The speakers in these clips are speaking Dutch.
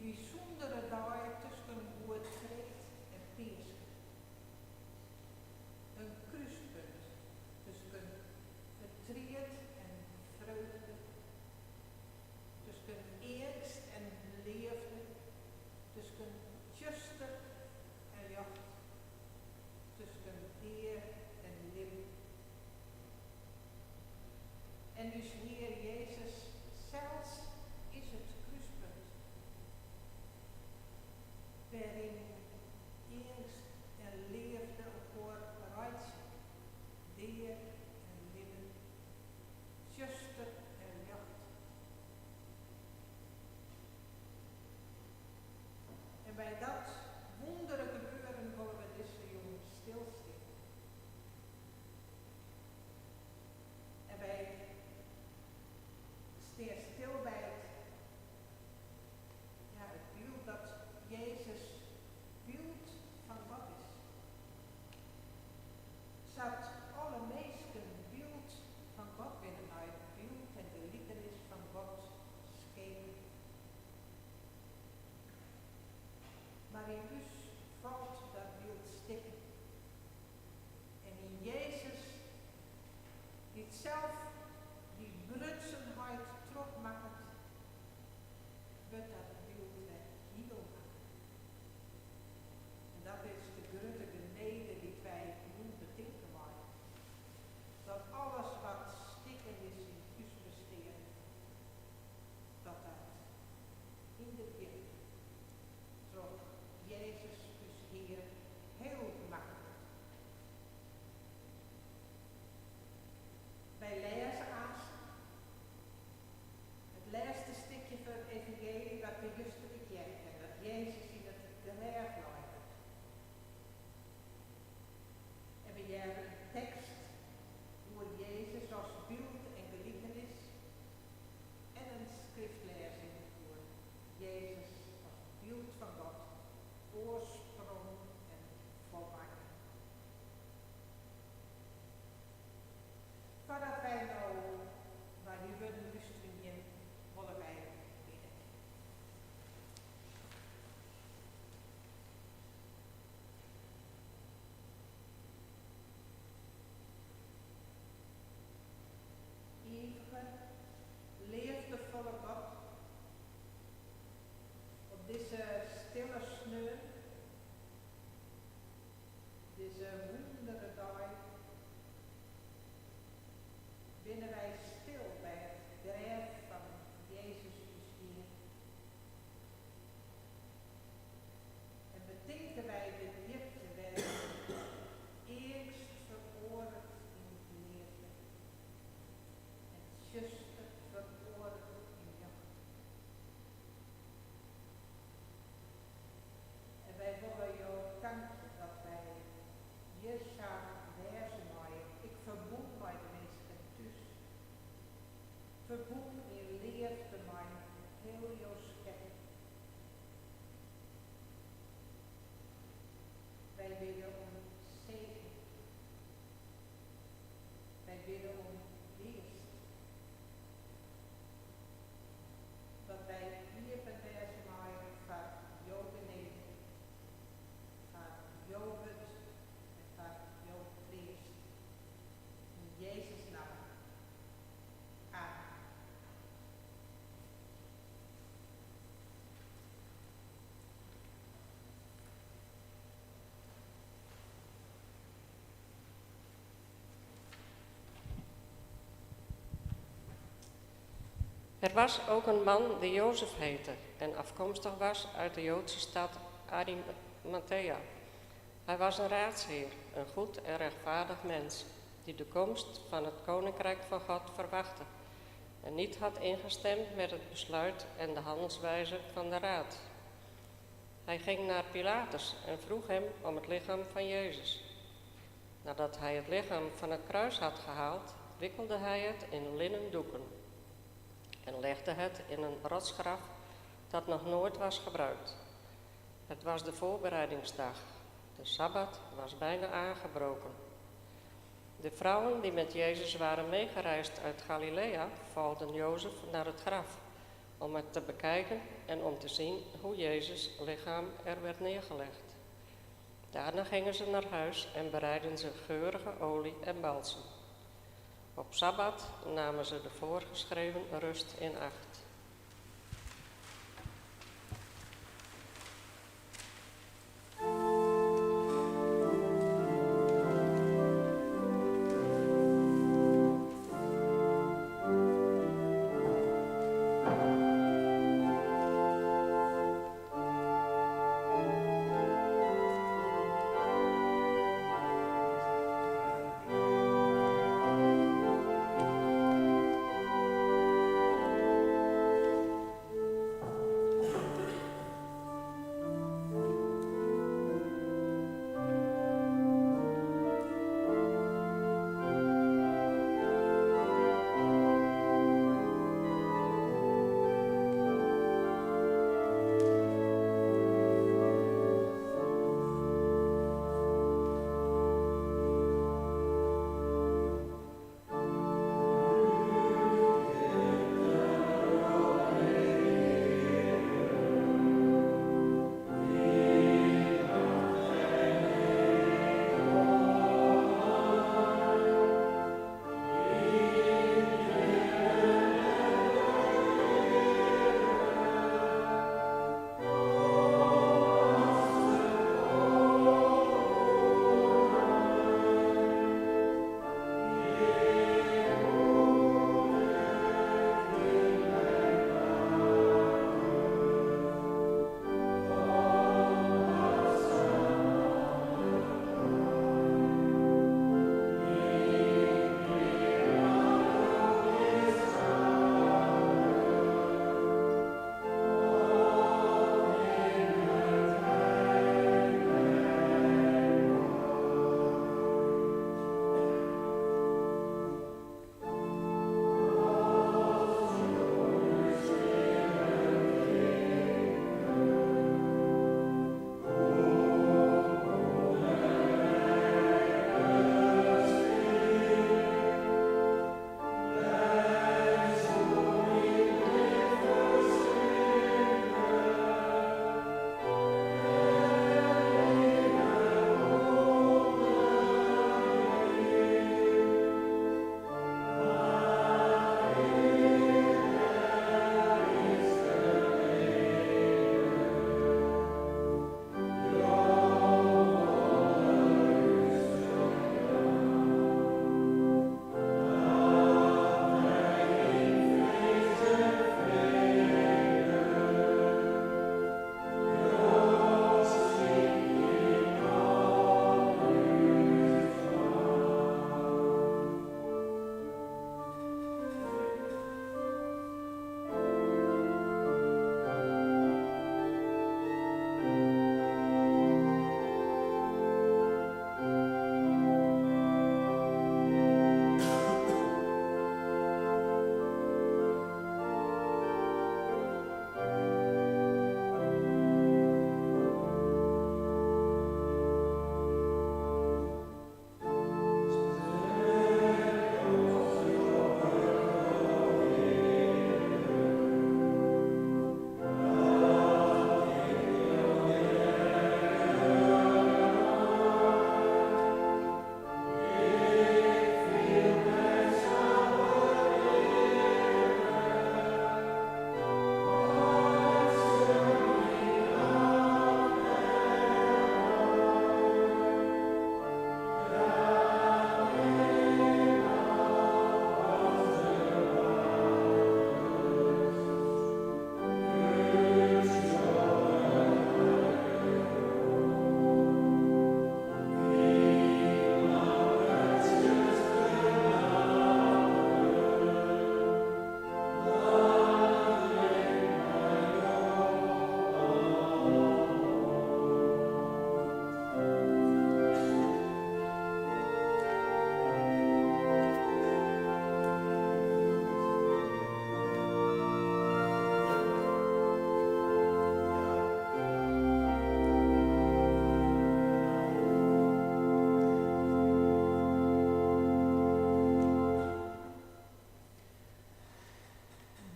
bijzondere dag tussen Goed Kreeft en Piers. Een kruispunt tussen verdriet en vreugde, tussen eerst en leefde, tussen tjuster en jacht, tussen eer en lim. En dus Heer Jezus, zelfs is het kruispunt, waarin eerst en leefde elkaar rijtje, deer en limmen, tjuster en jacht. En bij dat wondere gebeuren willen we deze jongen stilstaan. En wij staan stil bij het beeld dat Jezus beeld van God is. Zat alle mensen beeld van God binnen uit beeld en de liefdenis van God schepen. Maar in ons valt dat beeld stikken. En in Jezus, die zelf die brutsenheid trok maakt, wordt dat beeld weer heel maakt. En dat is de grote genade die wij moeten bedenken maken. Dat alles wat stikken is in ons bestaan, dat in de wereld trok Jezus, dus Heer, heel makkelijk. Wij lezen aan het laatste stukje van het evangelie dat we juist bekijken, dat Jezus in het graf lag. En we hebben een tekst door Jezus als beeld en gelijkenis en een schriftlezing voor Jezus als beeld van God, oorsprong en volmaking. Voordat wij nou naar die willen luisteren, willen wij bidden. Eeuwige, liefdevolle God, op deze stille sneeuw, deze wondere dag, binnen wij stil bij het graf van Jezus Christus. En bedenken wij de diepte waarin eerst veroordeeld in het leven en zuster veroordeeld in jacht. En wij willen jou danken dat wij hier samen wezen maaien. Ik verboek mij de mensen thuis. Verboek in leefde mij heel jouw schepping. Wij bidden om zegen. Wij bidden om dienst. Dat wij hier bij deze maaien van jou beneden, van jou wet en van jou geest. In Jezus' naam. Amen. Er was ook een man die Jozef heette en afkomstig was uit de Joodse stad Arimathea. Hij was een raadsheer, een goed en rechtvaardig mens, die de komst van het koninkrijk van God verwachtte en niet had ingestemd met het besluit en de handelswijze van de raad. Hij ging naar Pilatus en vroeg hem om het lichaam van Jezus. Nadat hij het lichaam van het kruis had gehaald, wikkelde hij het in linnen doeken en legde het in een rotsgraf dat nog nooit was gebruikt. Het was de voorbereidingsdag. De Sabbat was bijna aangebroken. De vrouwen die met Jezus waren meegereisd uit Galilea volgden Jozef naar het graf, om het te bekijken en om te zien hoe Jezus' lichaam er werd neergelegd. Daarna gingen ze naar huis en bereidden ze geurige olie en balsem. Op Sabbat namen ze de voorgeschreven rust in acht.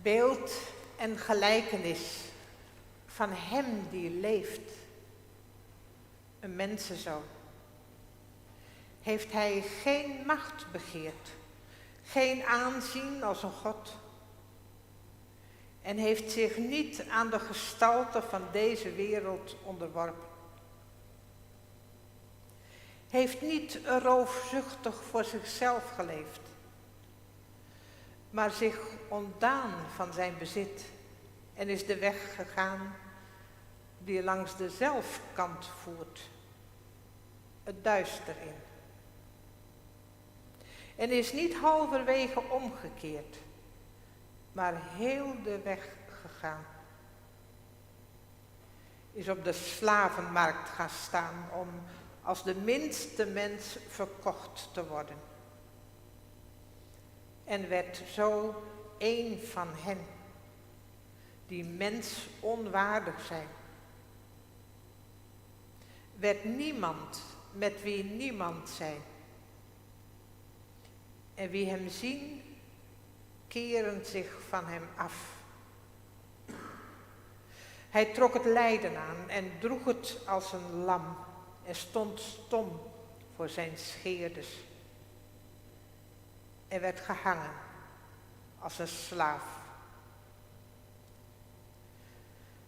beeld en gelijkenis van hem die leeft, een mensenzoon, heeft hij geen macht begeerd, geen aanzien als een God, en heeft zich niet aan de gestalte van deze wereld onderworpen. Heeft niet roofzuchtig voor zichzelf geleefd, maar zich ontdaan van zijn bezit en is de weg gegaan die langs de zelfkant voert, het duister in. En is niet halverwege omgekeerd, maar heel de weg gegaan. Is op de slavenmarkt gaan staan om als de minste mens verkocht te worden. En werd zo één van hen, die mens onwaardig zijn. Werd niemand met wie niemand zijn. En wie hem zien, keren zich van hem af. Hij trok het lijden aan en droeg het als een lam en stond stom voor zijn scheerders. En werd gehangen als een slaaf.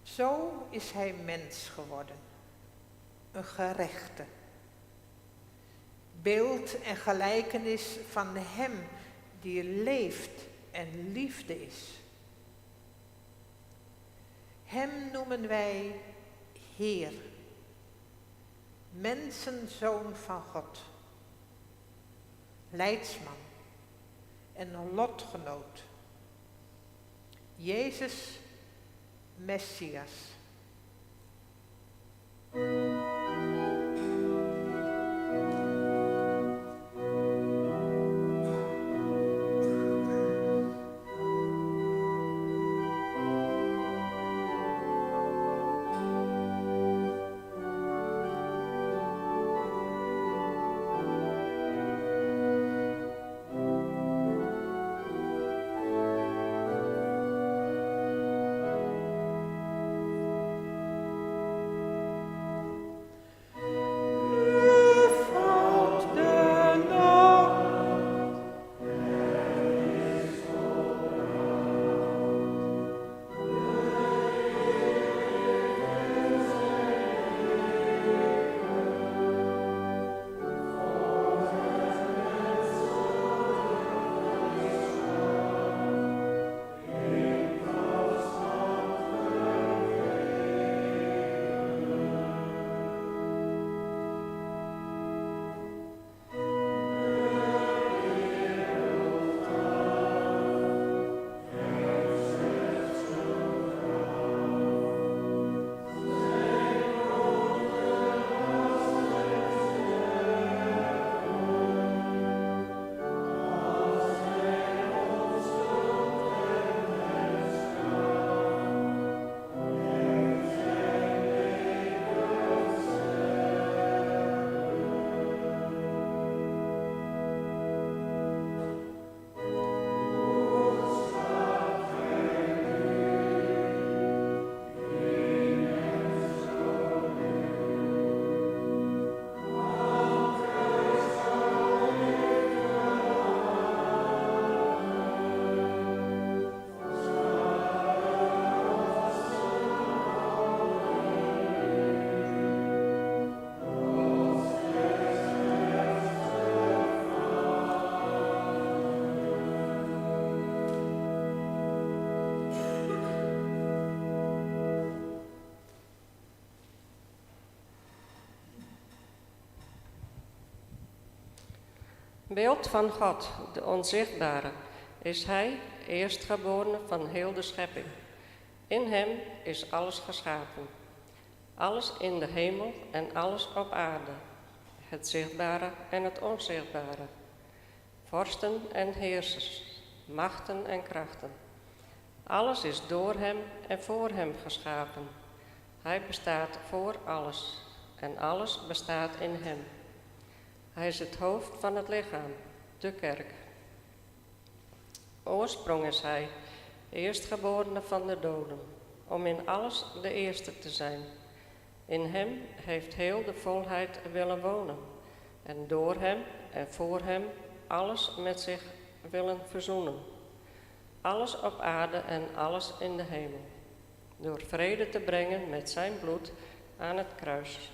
Zo is hij mens geworden, een gerechte. Beeld en gelijkenis van hem die leeft en liefde is. Hem noemen wij Heer, mensenzoon van God, leidsman en een lotgenoot, Jezus Messias. Beeld van God, de onzichtbare, is Hij, eerstgeborene van heel de schepping. In Hem is alles geschapen. Alles in de hemel en alles op aarde. Het zichtbare en het onzichtbare. Vorsten en heersers, machten en krachten. Alles is door Hem en voor Hem geschapen. Hij bestaat voor alles en alles bestaat in Hem. Hij is het hoofd van het lichaam, de kerk. Oorsprong is Hij, eerstgeborene van de doden, om in alles de eerste te zijn. In hem heeft heel de volheid willen wonen, en door hem en voor hem alles met zich willen verzoenen. Alles op aarde en alles in de hemel, door vrede te brengen met zijn bloed aan het kruis.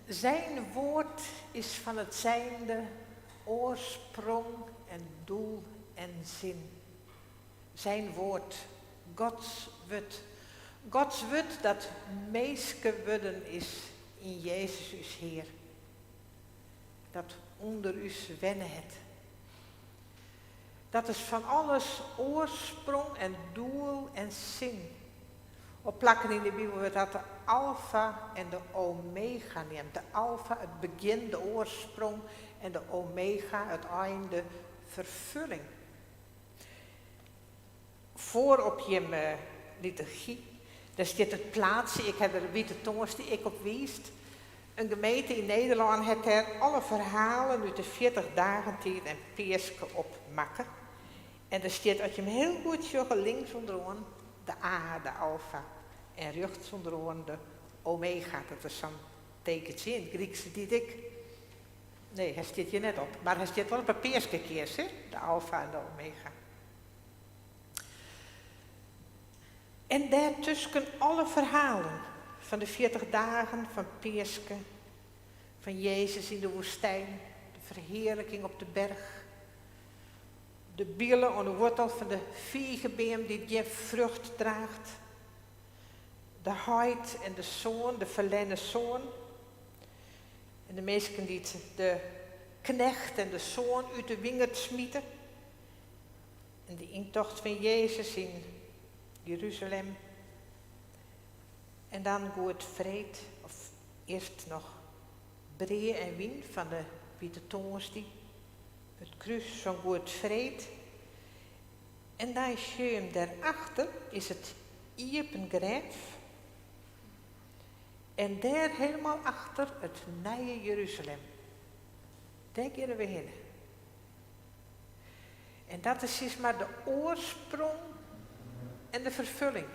Zijn woord is van het zijnde oorsprong en doel en zin. Zijn woord, Gods wut. Gods wut dat meeske wudden is in Jezus us Heer. Dat onder us wennen het. Dat is van alles oorsprong en doel en zin. Op plakken in de Bijbel wordt dat de alfa en de omega neemt. De alfa, het begin, de oorsprong, en de omega, het einde, vervulling. Voor op je liturgie, daar staat het plaatsje, ik heb er witte tongers die ik op wiest. Een gemeente in Nederland heeft er alle verhalen uit de 40 dagen tijd en Peerske op makken. En er staat, als je hem heel goed zag, links onderaan de A, de alfa. En rechts onderaan de omega, dat is zo'n tekentje in het Grieks die ik. Nee, hij staat je net op. Maar hij staat wel op een Peerske keers, hè? De alfa en de omega. En daartussen alle verhalen van de 40 dagen van Peerske, van Jezus in de woestijn, de verheerlijking op de berg, de bielen aan de wortel van de viegenbeem die je vrucht draagt, de huid en de zoon, de verlenne zoon, en de mensen die de knecht en de zoon uit de wingerd smieten, en de intocht van Jezus in Jeruzalem. En dan goed vreed, of eerst nog bree en wien van de Witte Tongerstie. Het kruis zo'n goed vreed. En dan schuim daarachter is het iepen graf. En daar helemaal achter het nieuwe Jeruzalem. Daar gaan we heen. En dat is dus maar de oorsprong en de vervulling.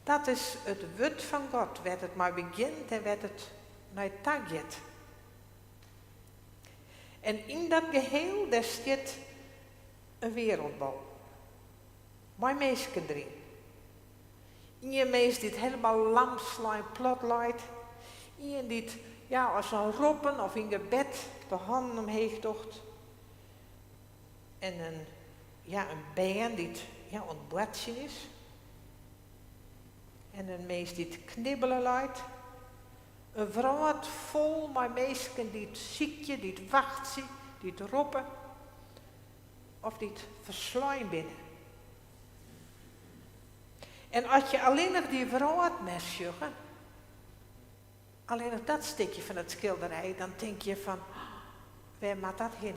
Dat is het woord van God, werd het maar begint en werd het naar tagjet. En in dat geheel, daar staat een wereldbouw. Mijn mensen erin. Iemand meest die het helemaal lamslijn plat leidt. Iemand die het, ja, als een roppen of in gebed de handen omheen tocht. En een band die het ontbratsen is. En een meest die het knibbelen leidt. Een vrouw vol met mensen die het ziekje, die het wacht, die het roepen. Of die het verslaan binnen. En als je alleen nog die vrouw had mesjuggen, alleen nog dat stukje van het schilderij, dan denk je van, waar moet dat heen?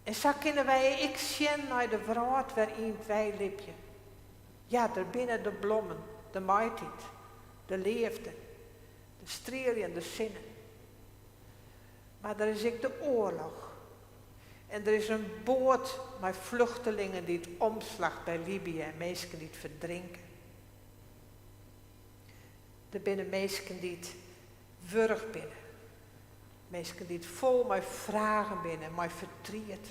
En zo kunnen wij ik zien naar de vrouw waarin wij lipje. Ja, er binnen de bloemen, de maaitijd, de leefde, de strelen, de zinnen. Maar er is ook de oorlog. En er is een boot met vluchtelingen die het omslacht bij Libië en mensen die het verdrinken. Er binnen mensen die het wurg binnen. Mensen die het vol met vragen binnen, met verdriet.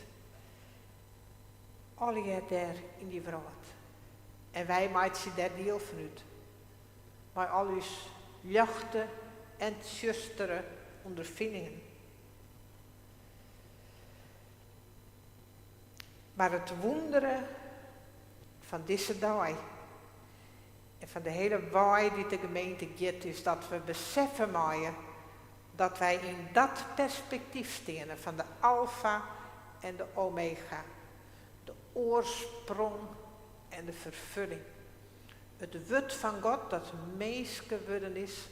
Alle daar in die wereld. En wij maken daar deel van uit. Met al uw jachten en zusteren ondervindingen. Maar het wonderen van deze dag en van de hele waai die de gemeente geeft, is dat we beseffen mogen dat wij in dat perspectief staan van de alfa en de omega. De oorsprong en de vervulling. Het woord van God dat meest geworden is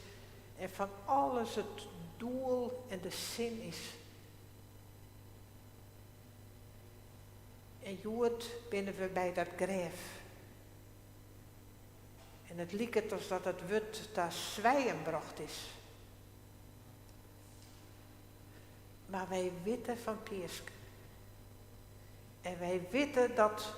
en van alles het doel en de zin is. En jood binnen we bij dat graf. En het lijkt alsof dat het woord daar zwijgenbracht is. Maar wij weten van Pieske. En wij weten dat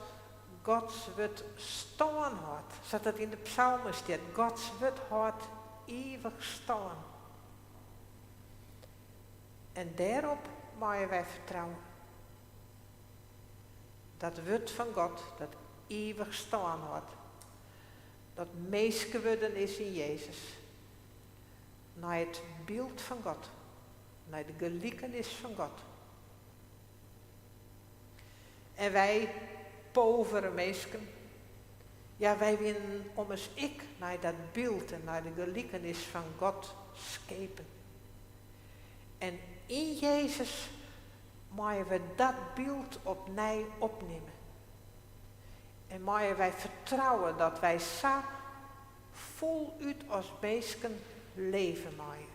Gods woord staan had. Zoals het in de psalmen staat. Gods woord had eeuwig staan. En daarop mogen wij vertrouwen. Dat woord van God, dat eeuwig staan had. Dat meest geworden is in Jezus. Naar het beeld van God. Naar de gelijkenis van God. En wij, povere mensen, ja, wij willen om eens ik naar dat beeld en naar de gelijkenis van God schepen. En in Jezus mogen we dat beeld opnieuw opnemen. En mogen wij vertrouwen dat wij zo voluit als mensen leven mogen.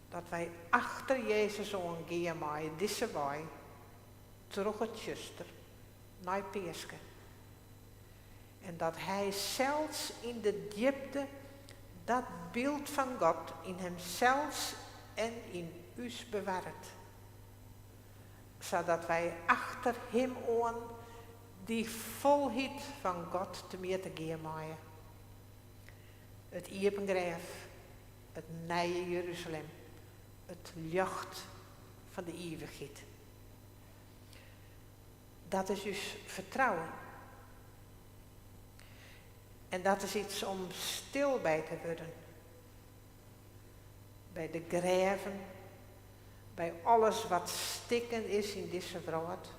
Dat wij achter Jezus omgaan mogen, deze wij, terug het zuster, naar Pieske. En dat hij zelfs in de diepte dat beeld van God in hemzelf en in ons bewaart. Zodat wij achter hem aan die volheid van God te meer te gaan maaien. Het iepen graf, het nieuwe Jeruzalem, het licht van de eeuwigheid. Dat is dus vertrouwen. En dat is iets om stil bij te worden. Bij de graven, bij alles wat stikken is in deze wereld.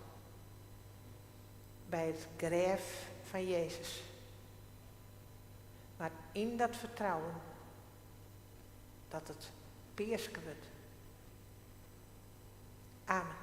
Bij het graf van Jezus. Maar in dat vertrouwen dat het Pieske wordt. Amen.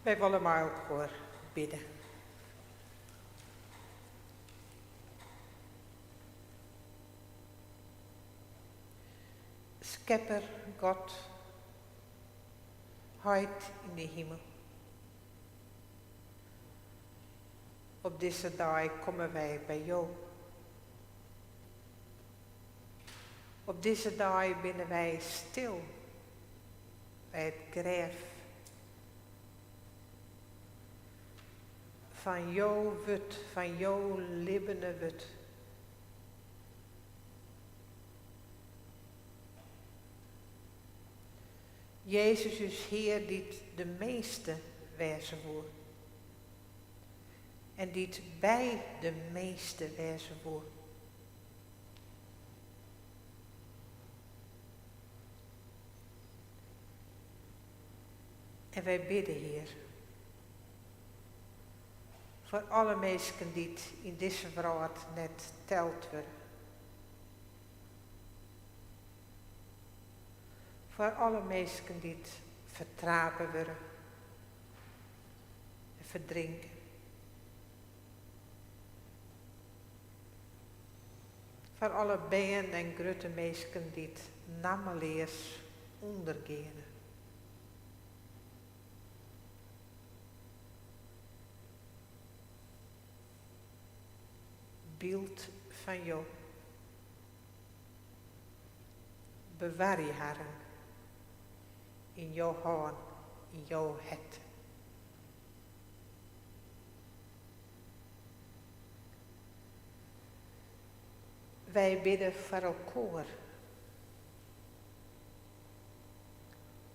Wij willen maar ook voor bidden. Schepper God, heit in de hemel. Op deze dag komen wij bij jou. Op deze dag binnen wij stil bij het graf van jouw wut, van jouw libbene wut. Jezus is Heer die de meeste wezen wordt. En die bij de meeste wezen wordt. En wij bidden, Heer, voor alle mensen die in deze wereld net teld worden. Voor alle mensen die vertrapen worden en verdrinken. Voor alle beën en grote mensen die het nameleers ondergehen. Beeld van jou. Bewaar je haren in jouw hand, in jouw het. Wij bidden voor elkaar.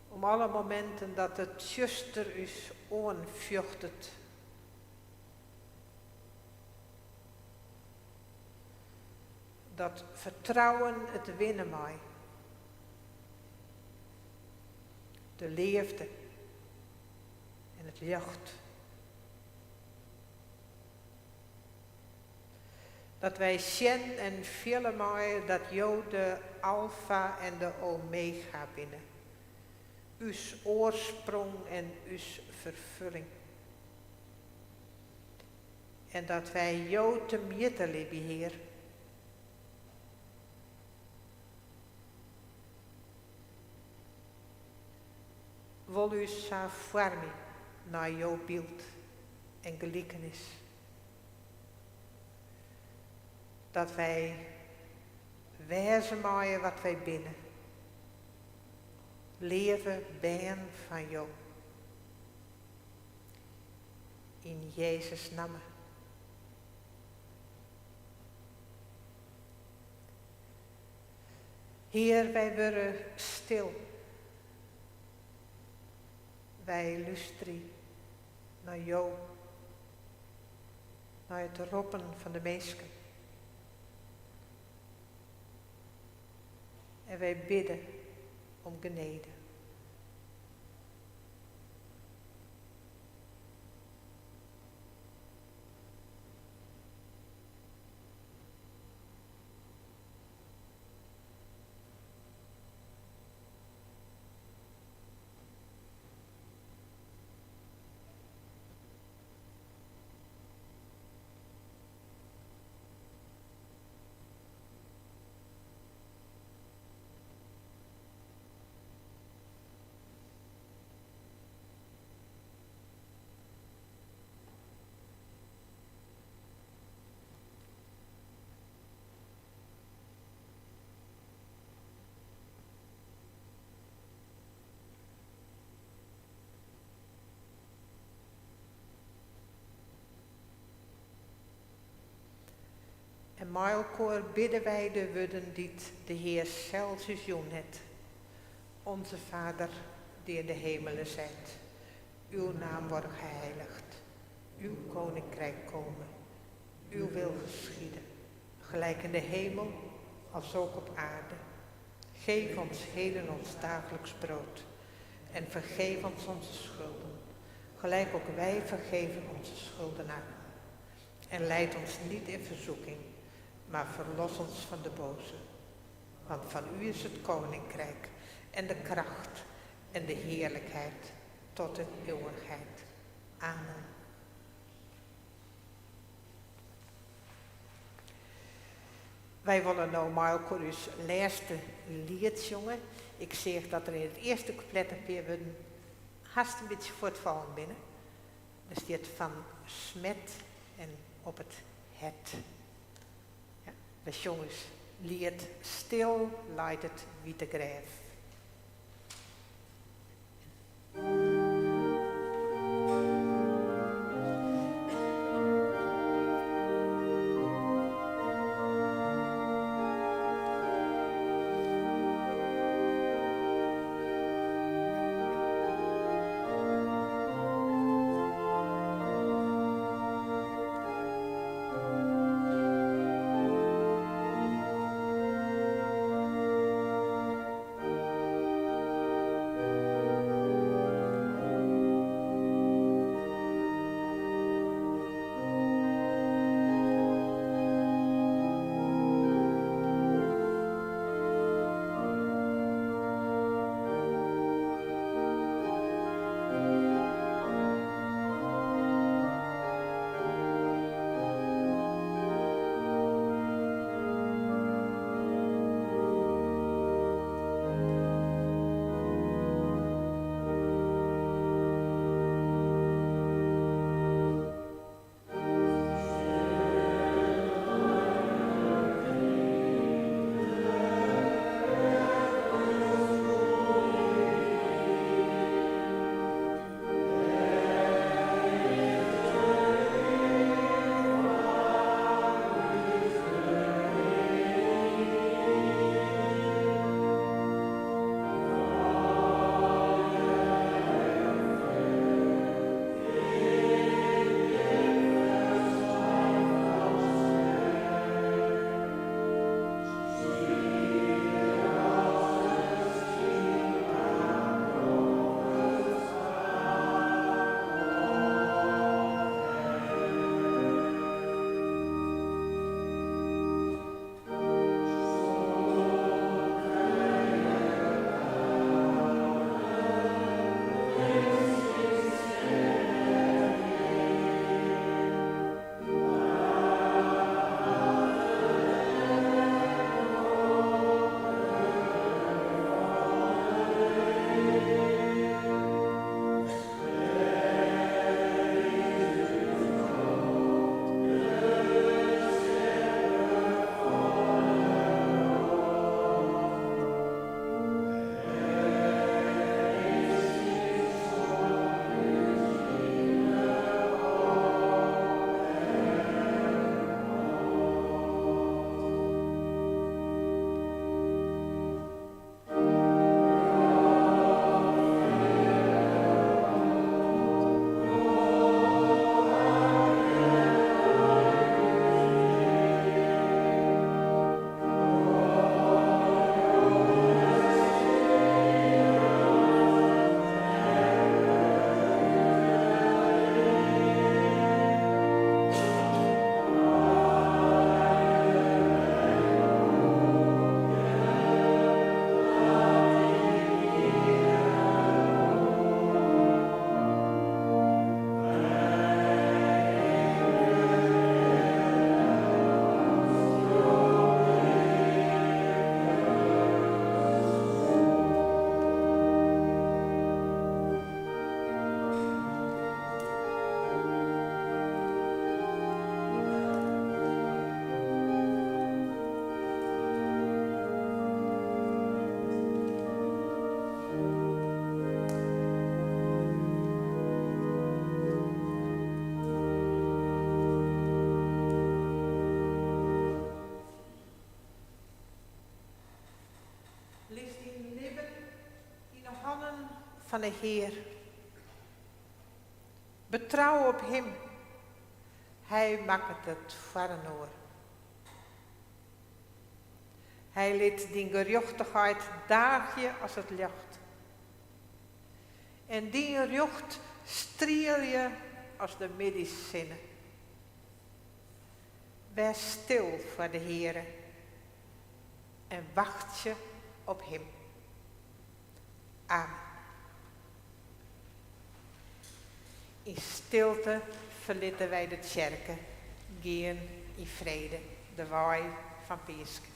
Om alle momenten dat het zuster is onvjuchtet. Dat vertrouwen het winnen mij. De liefde en het licht. Dat wij zien en voelen mij dat jou de alfa en de omega binnen. Uw oorsprong en uw vervulling. En dat wij jou te midden hebben, Heer. Wil u zo vormen naar jouw beeld en gelijkenis. Dat wij wezen maaien wat wij binnen. Leven ben van jou. In Jezus' naam. Heer, wij worden stil. Wij luisteren naar jou. Naar het roepen van de mensen. En wij bidden om genade. En met elkaar bidden wij de woorden die de Heer zelfs is doen het. Onze Vader, die in de hemelen zijt. Uw naam wordt geheiligd. Uw koninkrijk komen. Uw wil geschieden. Gelijk in de hemel, als ook op aarde. Geef ons heden ons dagelijks brood. En vergeef ons onze schulden. Gelijk ook wij vergeven onze schuldenaren. En leid ons niet in verzoeking, maar verlos ons van de boze. Want van u is het koninkrijk en de kracht en de heerlijkheid tot in eeuwigheid. Amen. Wij willen normaal dus laatste lied zongen. Ik zeg dat er in het eerste couplet we haast een beetje voortvallen binnen. Er staat van smet en op het. Ja, de jongens lied stil leidt het witte grijf. Van de Heer. Betrouw op Hem. Hij maakt het varrenoor. Hij liet die gerechtigheid daagje als het licht. En die recht striel je als de medicijnen. Wees stil voor de Heere en wacht je op Hem. Amen. stilte verlitten wij de tjerken. Geen in vrede, de waai van Piesk.